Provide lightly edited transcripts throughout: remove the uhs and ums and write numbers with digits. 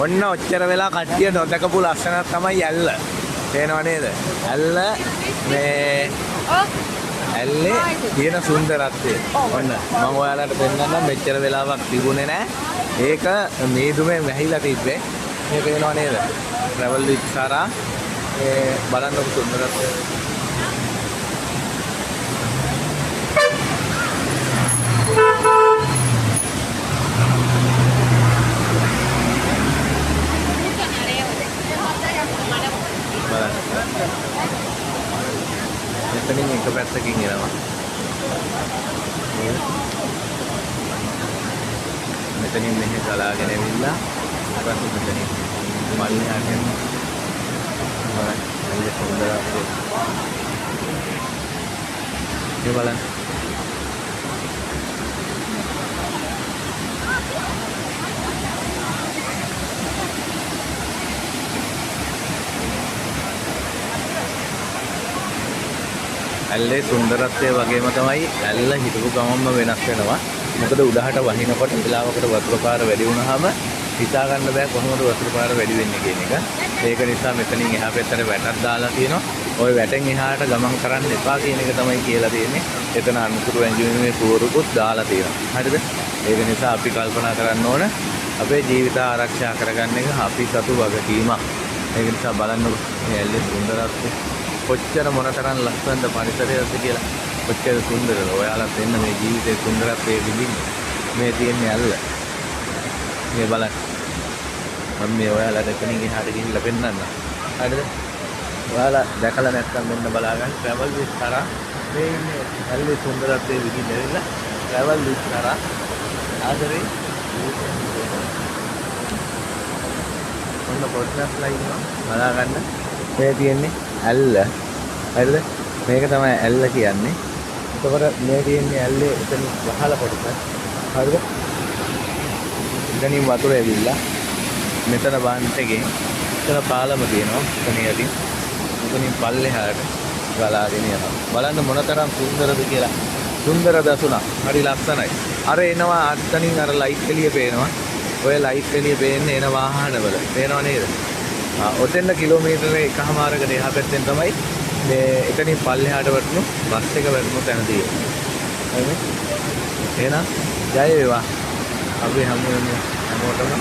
ඔන්න ඔච්චර වෙලා කට්ටිය නොදකපු ලස්සනක් තමයි ඇල්ල. පේනව නේද? ඇල්ල මේ ඇල්ලේ තියෙන සුන්දරත්වය. ඔන්න මම ඔයාලට පෙන්නන්නම් මෙච්චර වෙලාවක් තිබුණේ නැහැ. ඒක මේදුමේ වැහිලා තිබ්බේ. මේ පේනව නේද? travel with Sara බලන්නකො සුන්දරත්වය. මෙතනින් එක පැත්තකින් එනවා. මෙතනින් මෙහෙ ගලාගෙන ඇවිල්ලා ඊපස්සේ මෙතනින් මල්ලිහාට යනවා. බලන්න සුන්දරයි. මේ බලන්න. ඇල්ලේ සුන්දරත්වය වගේම තමයි ඇල්ල හිටපු ගමන්ම වෙනස් වෙනවා. මොකද උඩහට වහිනකොට වෙලාවකට වතුර පාර වැඩි වුණාම හිතා ගන්න බෑ කොහොමද වතුර පාර වැඩි වෙන්නේ කියන එක. ඒක නිසා මෙතනින් එහා පැත්තට වැටක් දාලා තියෙනවා. ওই වැටෙන් එහාට ගමන් කරන්න එපා කියන එක තමයි කියලා තියෙන්නේ. එතන අනුතුරු ඇඟිලිමේ පුවරුකුත් දාලා තියෙනවා. හරිද? ඒක නිසා අපි කල්පනා කරන්න ඕන අපේ ජීවිත ආරක්ෂා කරගන්න එක අපි සතු වගකීමක්. ඒක නිසා බලන්නකො මේ ඇල්ලේ සුන්දරත්වය කොච්චර මොනතරම් ලස්සනද පරිසරයක්ද කියලා. කොච්චර සුන්දරද. ඔයාලත් එන්න මේ ජීවිතේ සුන්දරත්වයේ විඳින්න. මේ තියෙන්නේ ඇල්ල. මේ බලන්න. මම මේ ඔයාලට එතනින් එහාට ගිහිල්ලා පෙන්නන්නම්. හරිද? ඔයාලා දැකලා නැත්නම් මෙන්න බලා ගන්න. travel with Sara. මේ ඉන්නේ ඇල්ලේ සුන්දරත්වයේ විඳින්න ඇවිල්ලා travel with Sara. ආදරේ ඔන්න පොඩ්කාස්ට්ලා ඉන්නවා. බලා ගන්න. මේ තියෙන්නේ ඇල්ල. හරිද? මේක තමයි ඇල්ල කියන්නේ. එතකොට මේ තියෙන්නේ ඇල්ලේ එතන වහල කොටස. හරිද? එතනින් වතුර ඇවිල්ලා මෙතන බාන්ට්ටකින් එතන පාලම තියෙනවා. එතනින් එතනින් පල්ලෙහාට ගලාගෙන යනවා. බලන්න මොනතරම් සුන්දරද කියලා. සුන්දර දසුණක්. හරි ලස්සනයි. අර එනවා අත්තනින් අර ලයිට් එළිය පේනවා. ඔය ලයිට් එළිය පේන්නේ එන වාහනවල. පේනව නේද? ඔතෙන් කිලෝමීටර එකමාරකට එහා පැත්තෙන් තමයි මේ එතනින් පල්ලෙහාට වටුණු බස් එක වැටුණු තැන තියෙන්නේ. හරිද? එහෙනම් ජය වේවා. අපි හැමෝටම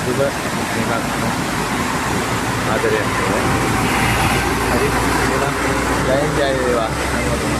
සුබ එකක් ආදරයක්. හරි. එහෙනම් ජය වේවා හැමෝටම.